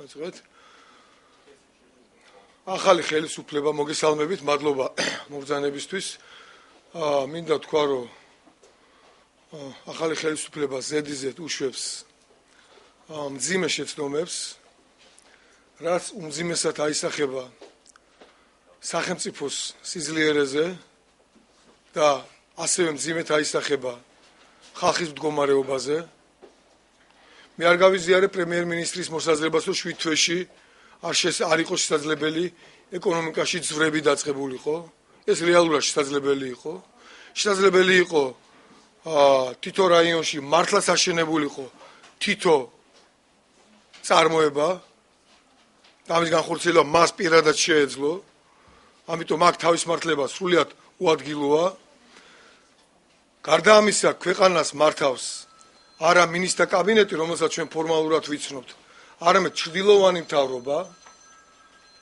დავიწყეთ. ახალი ხელისუფლება მოგესალმებით, მადლობა მობრძანებისთვის. მინდა თქვა, რომ ახალი ხელისუფლება ზედიზედ უშვებს მძიმე შეცდომებს, რაც უმძიმესად აისახება სახელმწიფოს სიძლიერეზე და ასევე მძიმედ აისახება ხალხის მდგომარეობაზე. მე არ გავიზიარებ პრემიერ-მინისტრის მოსაზრებას, რომ 7 თვეში არ იყო შესაძლებელი ეკონომიკაში ძვრები დაწყებულიყო. ეს რეალურად შესაძლებელი იყო. შესაძლებელი იყო თითო რაიონში მართლაც აშენებულიყო თითო წარმოება. ამის განხორციელება მას პირადად შეეძლო. ამიტომ აქ თავის მართლება სრულიად უადგილოა. გარდა ამისა, ქვეყანას მართავს არა მინისტრთა კაბინეტი, რომელსაც ჩვენ ფორმალურად ვიცნობთ, არამედ ჩრდილოვანი მთავრობა,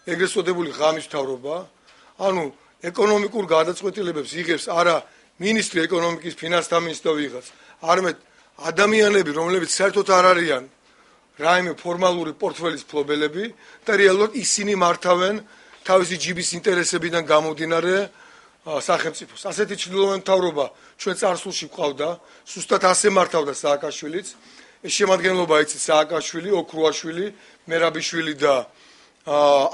ეგრეთ წოდებული ღამის მთავრობა, ანუ ეკონომიკურ გადაწყვეტილებებს იღებს არა მინისტრი ეკონომიკის ფინანსთა მინისტრი ვიღაც, არამედ ადამიანები, რომლებიც საერთოდ არ არიან რაიმე ფორმალური პორტფელის მფლობელები და რეალურად ისინი მართავენ თავისი ჯიბის ინტერესებიდან გამომდინარე სახელმწიფოს. ასეთი ჩრდილოვანი მთავრობა ჩვენ წარსულში გვყავდა, სუსტად ასე მართავდა სააკაშვილიც. ეს შემადგენლობა იცით სააკაშვილი, ოქრუაშვილი, მერაბიშვილი და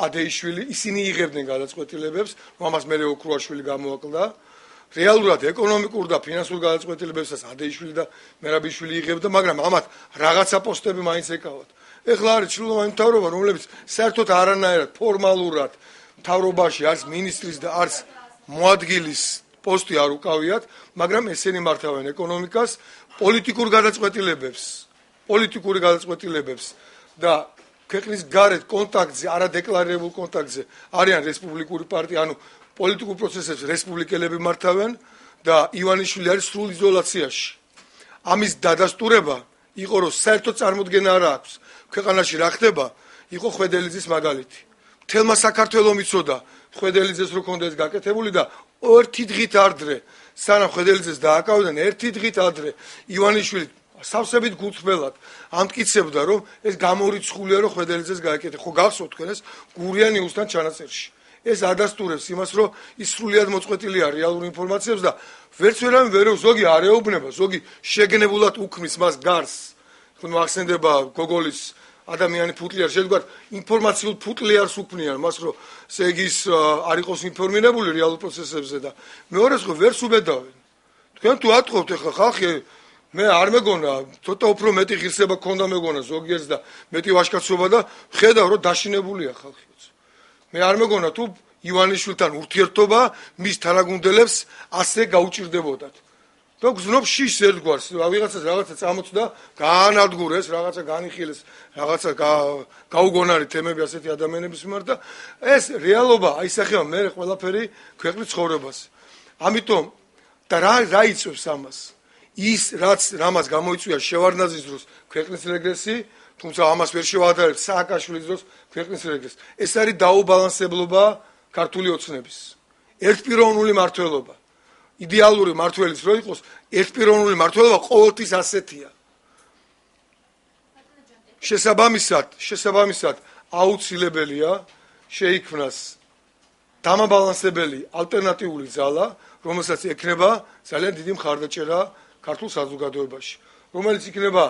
ადეიშვილი, ისინი იღებდნენ გადაწყვეტილებებს, ამას მერე ოქრუაშვილი გამოაკლდა. რეალურად ეკონომიკურ და ფინანსურ გადაწყვეტილებებსაც ადეიშვილი და მერაბიშვილი იღებდა, მაგრამ ამათ რაღაცა პოსტები მაინც ეკავათ. ეხლა არის ჩრდილოვანი მთავრობა, რომლებიც საერთოდ არანაირად ფორმალურად მთავრობაში არც მინისტრის და არც მოადგილის პოსტი არ უკავიათ, მაგრამ ესენი მართავენ ეკონომიკას, პოლიტიკური გადაწყვეტილებებს და ქვეყნის გარეთ კონტაქტზე, არადეკლარირებულ კონტაქტზე არიან რესპუბლიკური პარტია, ანუ პოლიტიკურ პროცესებს რესპუბლიკელები მართავენ და ივანიშვილი არის სრულ იზოლაციაში. ამის დადასტურება იყო, რომ საერთოდ წარმოდგენა არ აქვს ქვეყანაში რა ხდება, იყო ხვედელიძის მაგალითი. მთელმა საქართველომ იცოდა ხვედელიძეს რო ქონდეს გაკეთებული და ერთი დღით ადრე, სანამ ხვედელიძეს დააკავდნენ, ერთი დღით ადრე ივანიშვილი სავსებით გულწრფელად ამტკიცებდა, რომ ეს გამორიცხულია, რომ ხვედელიძეს გააკეთე. ხო გახსოვთ თქვენ ეს გურიანი უსთან ჩანაწერში. ეს ადასტურებს იმას, რომ ის სრულიად მოწყვეტილია რეალურ ინფორმაციებს და ვერც ვერავინ ვერ ზოგი არ ეუბნება, ზოგი შეგნებულად უქმნის მას გარს. თქვენ მოახსენდება გოგოლის ადამიანი ფუტლიარ, შეგვიძლია ინფორმაციულ ფუტლიარს უქმნიან მას, რომ ესე იგი ის არ იყოს ინფორმირებული რეალურ პროცესებზე და მეორეს ხო ვერც უბედავენ. თქვენ თუ ატყობთ ახლა ხალხი, მე არ მეგონა, ცოტა უფრო მეტი ღირსება ქონდა მეგონა ზოგიერთს და მეტი ვაჟკაცობა და ხედავ, რომ დაშინებულია ხალხი. მე არ მეგონა თუ ივანიშვილთან ურთიერთობა მის თანაგუნდელებს ასე გაუჭირდებოდათ. და გზნობ შიშს ერთგვარს, რაღაცა წამოწდა, გაანადგურეს, რაღაცა განიხილეს, რაღაცა გაუგონარი თემები ასეთი ადამიანების მიმართ და ეს რეალობა აისახება მე ყველაფერი ქვეყნის ცხოვრებას. ამიტომ და რა იწვევს ამას? ის რამაც გამოიწვია შევარდნაძის დროს ქვეყნის რეგრესი, თუმცა ამას ვერ შევადარებთ სააკაშვილის დროს ქვეყნის რეგრესი. ეს არის დაუბალანსებლობა ქართული ოცნების. ერთპიროვნული მართველობა. იდეალური მართველიც რო იყოს, ერთპიროვნული მართველობა ყოველთვის ასეთია. შესაბამისად აუცილებელია შეიქმნას დამაბალანსებელი ალტერნატიული ძალა, რომელსაც ექნება ძალიან დიდი მხარდაჭერა ქართულ საზოგადოებაში, რომელიც იქნება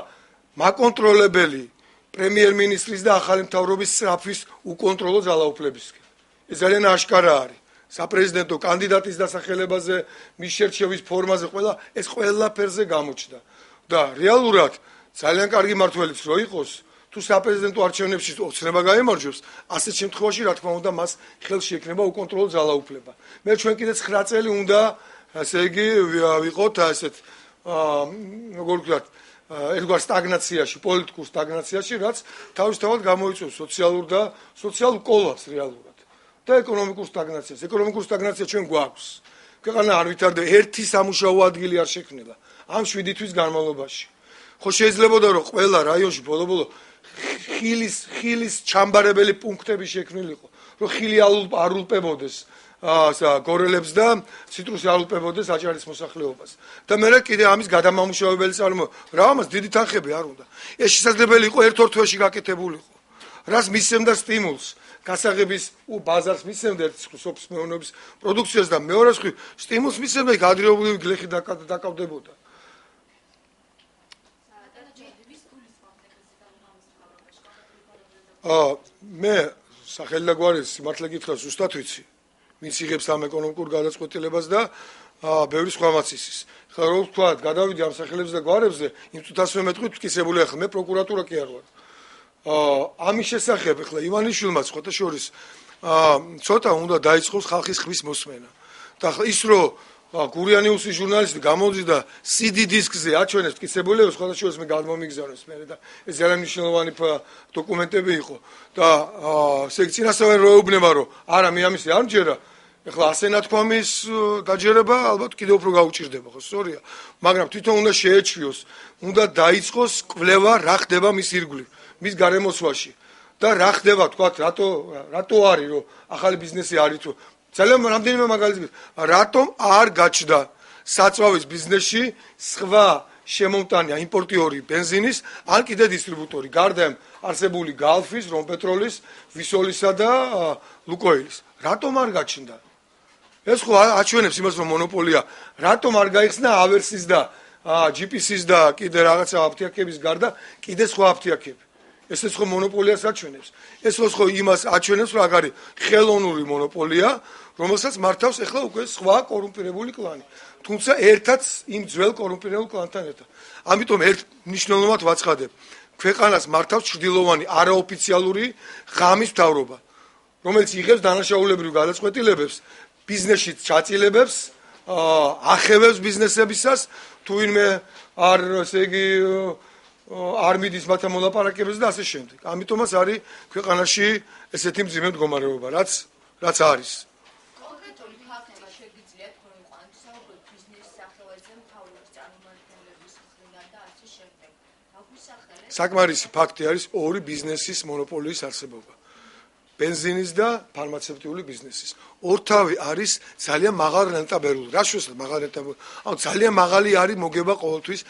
მაკონტროლებელი პრემიერ-მინისტრის და ახალი მთავრობის სწრაფის უკონტროლო ძალაუფლებისკენ. ეს ძალიან აშკარა არის. საპრეზიდენტო კანდიდატის დასახელებაზე, მის შერჩევის ფორმაზე, ეს ყველაფერზე გამოჩნდა. და რეალურად ძალიან კარგი მმართველიც რო იყოს, თუ საპრეზიდენტო არჩევნებში ოცნება გაემარჯვებს, ასეთ შემთხვევაში რა თქმა უნდა მას ხელში ექნება უკონტროლო ძალაუფლება. მე ჩვენ კიდე 9 წელი უნდა, ასე იგი, ვიყოთ ასეთ როგორ ვთქვათ, ერთგვარ სტაგნაციაში, პოლიტიკურ სტაგნაციაში, რაც თავისთავად გამოიწვევს სოციალურ კოლაფს რეალურად და ეკონომიკურ სტაგნაციას. ეკონომიკურ სტაგნაცია ჩვენ გვაქვს. ქვეყანა არ ვითარდება, ერთი სამუშაო ადგილი არ შექმნილა ამ 7 თვის განმავლობაში. ხო შეიძლებოდა რომ ყველა რაიონში ბოლო-ბოლო ხილის ჩამბარებელი პუნქტები შექმნილიყო, რომ ხილი არ ულპებოდეს გორელებს და ციტრუსი არ ულპებოდეს აჭარის მოსახლეობას. და მე კიდე ამის გადამამუშავებელი წარმოება, რა ამას დიდი თანხები არ უნდა. ეს შესაძლებელი იყო ერთ-ორ თვეში გაკეთებულიყო. რას მისცემდა სტიმულს გასაღების ბაზარს მისცემდა ერთი სოფლის მეურნეობის პროდუქციას და მეორე მხრივ სტიმულს მისცემდა იქ ადრეობრივი გლეხი დაკავდებოდა. მე სახელი და გვარი სიმართლე გითხრა ზუსტად ვიცი ვინც იღებს ამ ეკონომიკურ გადაწყვეტილებას და ბევრი სხვა მაცისის. ხა რო ვთქვა, გადავიდი ამ სახელებზე და გვარებზე, იმ წუთას მე მეტყვი თვისებული ახლა მე პროკურატურა კი არ ვარ. ამის შესახებ ახლა ივანიშვილმა ცოტა შორის ცოტა უნდა დაიწყოს ხალხის ხმის მოსმენა. და ახლა ის რო გურიანიუსის ჟურნალისტი გამოდის და CD დისკზე აჩვენებს თვისებულებას, სხვა შორის მე გადმომიგზავნეს მე და ეს ძალიან მნიშვნელოვანი დოკუმენტები იყო და სექციასავე რო ეუბნება რომ არა მე ამისი არ მჯერა ეხლა ასე ნათქვამის დაჯერება ალბათ კიდევ უფრო გაუჭირდება ხო სწორია მაგრამ თვითონ უნდა შეეჩვიოს უნდა დაიწყოს კვლევა რა ხდება მის ირგვლივ მის გარემოსვაში და რა ხდება თქვა რატო არის რომ ახალი ბიზნესი არის თუ ძალიან რამდენიმე მაგალითი რატომ არ გაჩნდა საწვავის ბიზნესში სხვა შემომტანია იმპორტიორი ბენზინის ან კიდე დისტრიბუტორი გარდა არსებული გალფის რომპეტროლის ვისოლისა და ლუკოილის რატომ არ გაჩნდა ეს ხო აჩვენებს იმას რომ მონოპოლია რატომ არ გაიხსნა ავერსის და GPC-ის და კიდე რაღაცა აფთიაქების გარდა კიდე სხვა აფთიაქები ესეც ხო მონოპოლიას აჩვენებს ეს ხო იმას აჩვენებს რომ აგარი ხელოვნური მონოპოლია რომელსაც მართავს ახლა უკვე სხვა კორუმპირებული კლანი თუმცა ერთად იმ ძველ კორუმპირებულ კლანთან ერთად ამიტომ ერთ მნიშვნელოვნად ვაცხადებ ქვეყანას მართავს ჩრდილოვანი არაოფიციალური ღამის მთავრობა რომელიც იღებს დანაშაულებრივ გადაწყვეტილებებს ბიზნესში ჩაწილებებს ახევებს ბიზნესებისას თუ ვინმე არ ესე იგი არ მიდის მათ მოლაპარაკებებს და ასე შემდეგ. ამიტომაც არის ქვეყანაში ესეთი მძიმე მდგომარეობა, რაც არის. კონკრეტული ფაქტები შეგიძლიათ მოიყვანოთ საუბრობთ ბიზნესის სახელებზე მთავრობის წარმომადგენლების მხრიდან და ასე შემდეგ. აგვისახელეთ საკმარისი ფაქტი არის ორი ბიზნესის მონოპოლიის არსებობა. ბენზინის და ფარმაცევტიული ბიზნესის. ორთავი არის ძალიან მაღალ რენტაბელური. რა შეუძლია მაღალ რენტაბელური? ძალიან მაღალი არის მოგება ყოველთვის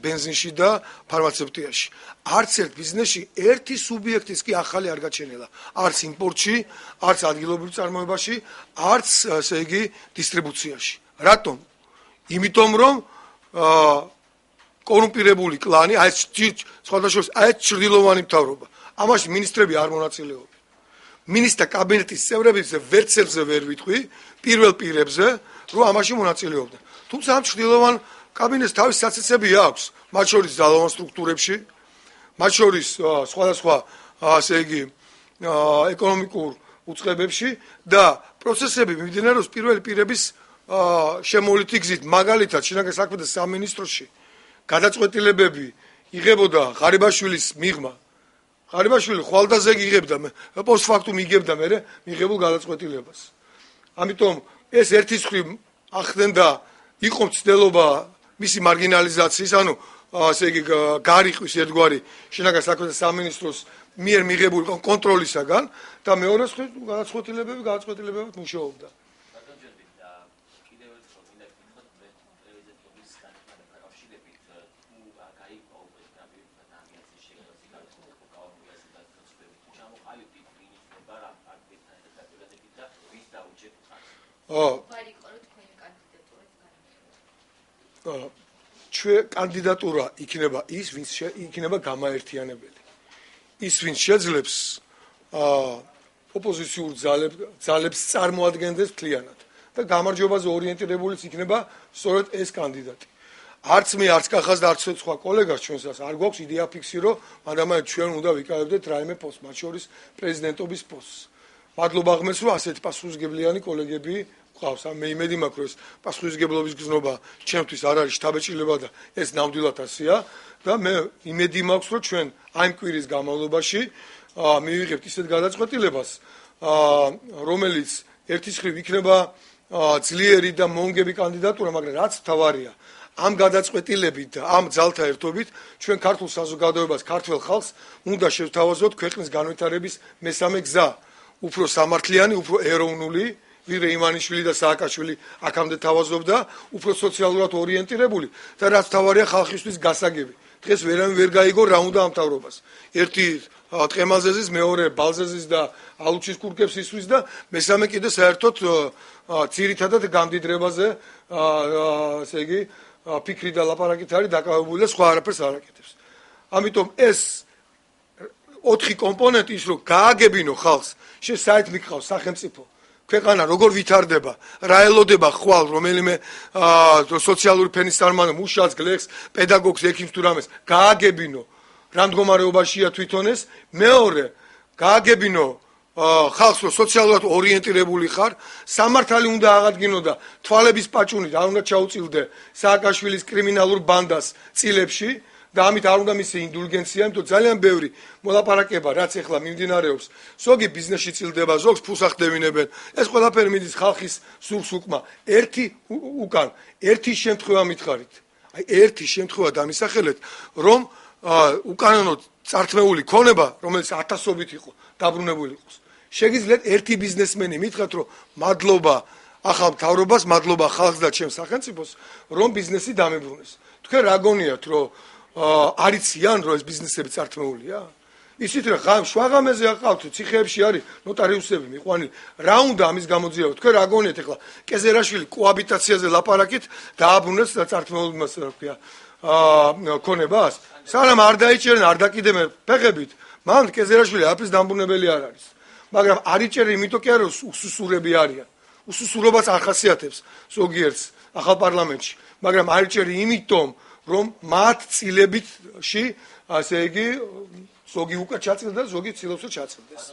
ბენზინში და ფარმაცევტიაში. არც ერთ ბიზნესში ერთი სუბიექტის კი ახალი არ გაჩენილა. არც იმპორტში, არც ადგილობრივ წარმოებაში, არც ესე იგი დისტრიბუციაში. რატომ? იმიტომ რომ კორუმპირებული კლანი, აი ეს ჩრდილოვანი მთავრობა. ამაში მინისტრები არ მონაწილეობენ. მინისტრთა კაბინეტის წევრებზე ვერცებზე ვერ ვიტყვი, პირველ პირებზე, რომ ამაში მონაწილეობდნენ. თუმცა ამ ჩრდილოვან კაბინეტს თავის საცეცები აქვს, მათ შორის ძალოვან სტრუქტურებში, მათ შორის სხვადასხვა, ასე იგი, ეკონომიკურ უწყებებში და პროცესები მიმდინარეობს პირველი პირების შემოვლითი გზით. მაგალითად, შინაგან საქმეთა სამინისტროში გადაწყვეტილებები იღებოდა ღარიბაშვილის მიღმა ღარიბაშვილი ხვალდაზე იღებდა პოსტფაქტუმ იღებდა მე მიღებულ გადაწყვეტილებას. ამიტომ ეს ერთის მხრივ ახდენდა იყო მცდელობა მისი მარგინალიზაციის, ანუ ასე იგი გარიყვის ერთგვარი შინაგან საქმეთა სამინისტროს მიერ მიღებული კონტროლისაგან და მეორე მხრივ გადაწყვეტილებები მუშაობდა. კანდიდატურა იქნება ის, ვინც იქნება გამაერთიანებელი. ის, ვინც შეძლებს ოპოზიციურ ძალებს წარმოადგენდეს მთლიანად და გამარჯვებაზე ორიენტირებულიც იქნება სწორედ ეს კანდიდატი. არც მე, არც კახას და არც სხვა კოლეგას ჩვენსაც არ გვაქვს იდეა ფიქსი, რომ მადამადა ჩვენ უნდა ვიკავებდეთ რაიმე პოსტს, მათ შორის პრეზიდენტობის პოსტს. მადლობა ღმერთს, რომ ასეთი პასუხისმგებლიანი კოლეგები ყავს. მე იმედი მაქვს, რომ ეს პასუხისმგებლობის გზნობა ჩემთვის არ არის შთაბეჭდილება და ეს ნამდვილად ასეა და მე იმედი მაქვს, რომ ჩვენ აი კვირის განმავლობაში მივიღებთ ისეთ გადაწყვეტილებას, რომელიც ერთის მხრივ იქნება ძლიერი და მონგები კანდიდატურა, მაგრამ რაც მთავარია, ამ გადაწყვეტილებით და ამ ძალთა ერთობით ჩვენ ქართულ საზოგადოებას, ქართველ ხალხს უნდა შევთავაზოთ ქვეყნის განვითარების მესამე გზა, უფრო სამართლიანი, უფრო ეროვნული, ვიდრე ივანიშვილი და სააკაშვილი აქამდე თავაზობდა, უფრო სოციალურად ორიენტირებული და რაც მთავარია ხალხისთვის გასაგები. დღეს ვერავინ ვერ გაიგო რა უნდა ამ მთავრობას. ერთი ტყემალზეზის, მეორე ბალზეზის და ალუჩის კურკებს ისვრის და მესამე კიდე საერთოდ ძირითადად გამდიდრებაზე ესე იგი ფიქრი და ლაპარაკით არის დაკავებული და სხვა არაფერს არ აკეთებს. ამიტომ ეს 4 კომპონენტი ის რომ გააგებინო ხალხს, საით მიყავს სახელმწიფო ქვეყანა როგორ ვითარდება, რა ელოდება ხვალ რომელიმე სოციალური ფენის წარმომადგენელი მუშაკს, გლეხს, პედაგოგს, ექიმს თუ რამეს, გააგებინო რა მდგომარეობაშია თვითონ ეს, მეორე გააგებინო ხალხს რომ სოციალურად ორიენტირებული ხარ, სამართალი უნდა აღადგინო და თვალების პაჭუნით არ უნდა ჩაუწილდე სააკაშვილის კრიმინალურ ბანდას წილებში და ამით არ უნდა მისი ინდულგენცია, იმიტომ ძალიან ბევრი მოლაპარაკება, რაც ახლა მიმდინარეობს, ზოგი ბიზნესში წილდება, ზოგს ფულს ახდევინებენ. ეს ყველაფერი მიდის ხალხის სურს უკმა. ერთი შემთხვევა მითხარით. აი ერთი შემთხვევა დამისახელეთ, რომ უკანონოდ წართმეული ქონება, რომელიც ათასობით იყო, დაბრუნებული იყოს. შეგიძლიათ ერთი ბიზნესმენი მითხრათ, რომ მადლობა ახალ მთავრობას, მადლობა ხალხს და ჩემს სახელმწიფოს, რომ ბიზნესი დამებრუნეს. თქვენ რა გონიათ, რომ არიციან რომ ეს ბიზნესები წართმეულია? ისიც რა შვაღამეზე აყავთ, ციხეებში არის ნოტარიუსები მიყვანილი. რა უნდა ამის გამოძიება? თქვენ რა გონიათ ახლა კეზერაშვილი კოაბიტაციაზე ლაპარაკით დააბრუნებს და წართმეულმა რა ქვია ქონებას? სანამ არ დაიჭერენ, არ დაკიდებენ ფეხებით, მან კეზერაშვილი არაფრის დამბრუნებელი არ არის. მაგრამ არ იჭერენ იმიტომ კი არა რომ უსუსურები არიან. უსუსურობას არ ხასიათებს ზოგიერთს ახალ პარლამენტში, მაგრამ არ იჭერენ იმიტომ რომ მათ წილებითში, ასე იგი, ზოგი უკვე ჩაწილდა, ზოგი ცდილობს რომ ჩაწილდეს.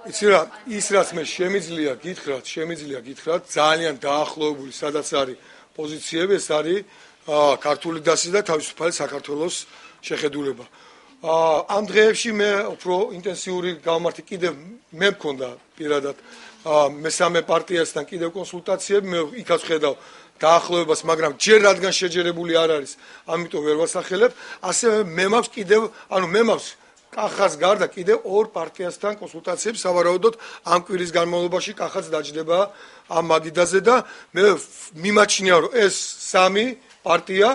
ის რაც მე შემიძლია გითხრათ, ძალიან დაახლოებული სადაც არის პოზიციები, ეს არის ქართული დასი და თავისუფალი საქართველოს შეხედულება. ამ დღეებში მე უფრო ინტენსიური გამართი კიდევ მე მქონდა პირადად მესამე პარტიასთან კიდევ კონსულტაციები, მე იქაც ხედავ დაახლოებას, მაგრამ ჯერ რადგან შეჯერებული არ არის, ამიტომ ვერ ვასახელებ, ასევე მე მაქვს კიდევ, მე მაქვს კახას გარდა კიდევ 2 პარტიასთან კონსულტაციები, სავარაუდოდ ამ კვირის განმავლობაში კახაც დაჯდება ამ მაგიდაზე და მე მიმაჩნია რომ ეს 3 პარტია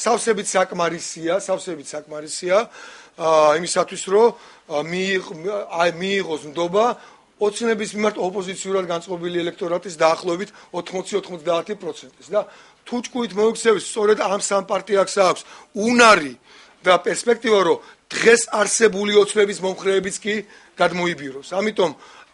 სავსებით საკმარისია იმისათვის რომ მიიღოს ნდობა ოცნების მიმართ ოპოზიციურად განწყობილი ელექტორატის დაახლოებით 80-90%-ის და თუ ჭკუით მოიქცევის სწორედ ამ 3 პარტიას აქვს უნარი და პერსპექტივა რომ დღეს არსებული ოცნების მომხრეებიც კი გადმოიბიროს. ამიტომ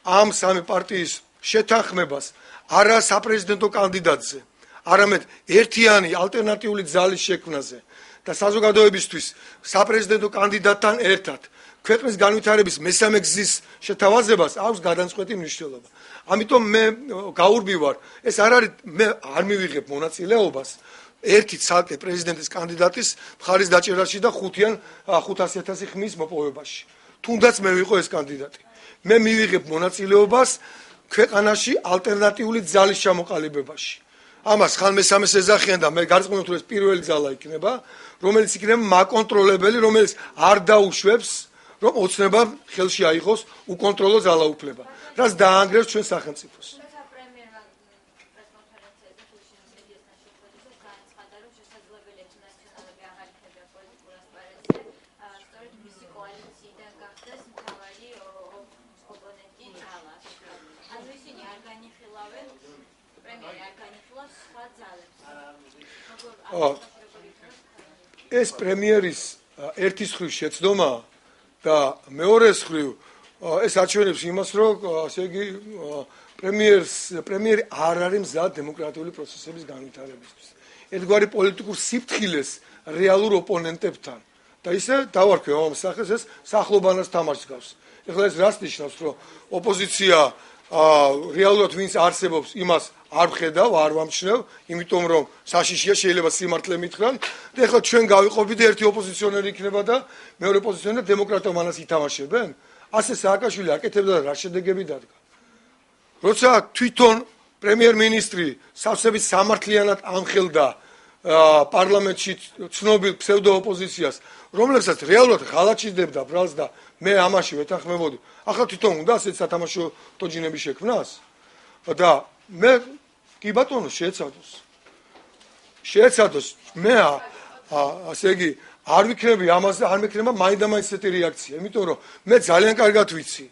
ამ 3 პარტიის შეთანხმებას არა საპრეზიდენტო კანდიდატზე, არამედ ერთიანი ალტერნატიული ძალის შექმნაზე და საზოგადოებისთვის საპრეზიდენტო კანდიდატთან ერთად ქვეყნის განვითარების მესამე გზის შეთავაზებას აქვს გადამწყვეტი მნიშვნელობა. ამიტომ მე გაურბივარ, ეს არ არის მე არ მივიღებ მონაწილეობას ერთი ცალკე პრეზიდენტის კანდიდატის მხარის დაჭერაში და 500,000 ხმის მოპოვებაში. თუნდაც მე ვიყო ეს კანდიდატი. მე მივიღებ მონაწილეობას ქვეყანაში ალტერნატიული ძალის ჩამოყალიბებაში. ამას ხან მესამეს ეძახიან და მე გარწმუნებთ რომ ეს პირველი ძალა იქნება, რომელიც იქნება მაკონტროლებელი, რომელიც არ დაუშვებს, რომ ოცნება ხელში აიღოს უკონტროლო ძალაუფლება, რაც დაანგრევს ჩვენ სახელმწიფოს. ეს პრემიერის ერთის ხრივ შეცდომა და მეორეს ხრივ ეს აჩვენებს იმას, რომ ასე იგი პრემიერი არ არის მზად დემოკრატიული პროცესების განვითარებისთვის. ერთგვარი პოლიტიკურ სიფრთხილეს რეალურ ოპონენტებთან და ისე დავარქვევ ამ სახეს ეს სახლობანას თამაშს გავს. ეხლა ეს რას ნიშნავს, რომ ოპოზიცია რეალურად ვინც არსებობს იმას არ ვხედავ, არ ვამჩნევ, იმიტომ რომ საშიშია შეიძლება სიმართლე მითხრან და ეხლა ჩვენ გავიყოფით ერთი ოპოზიციონერი იქნება და მეორე ოპოზიციონერი დემოკრატია მანას ითამაშებენ. ასე სააკაშვილი აკეთებდა და რა შედეგები დადგა. როცა თვითონ პრემიერ-მინისტრი სავსებით სამართლიანად ამხელდა პარლამენტში ცნობილ ფსევდოოპოზიციას, რომლებსაც რეალურად ღალატშიდებდა ბრალს და მე ამაში ვეთანხმებოდი. ახლა თვითონ უნდა ასეთ სათამაშო თოჯინები შექმნას? და მე კი ბატონო შეეცადოს მე ასე იგი არ ვიქნები ამაზე, არ მექნება მაინდა-მაინც ესეთი რეაქცია, იმიტომ რომ მე ძალიან კარგად ვიცი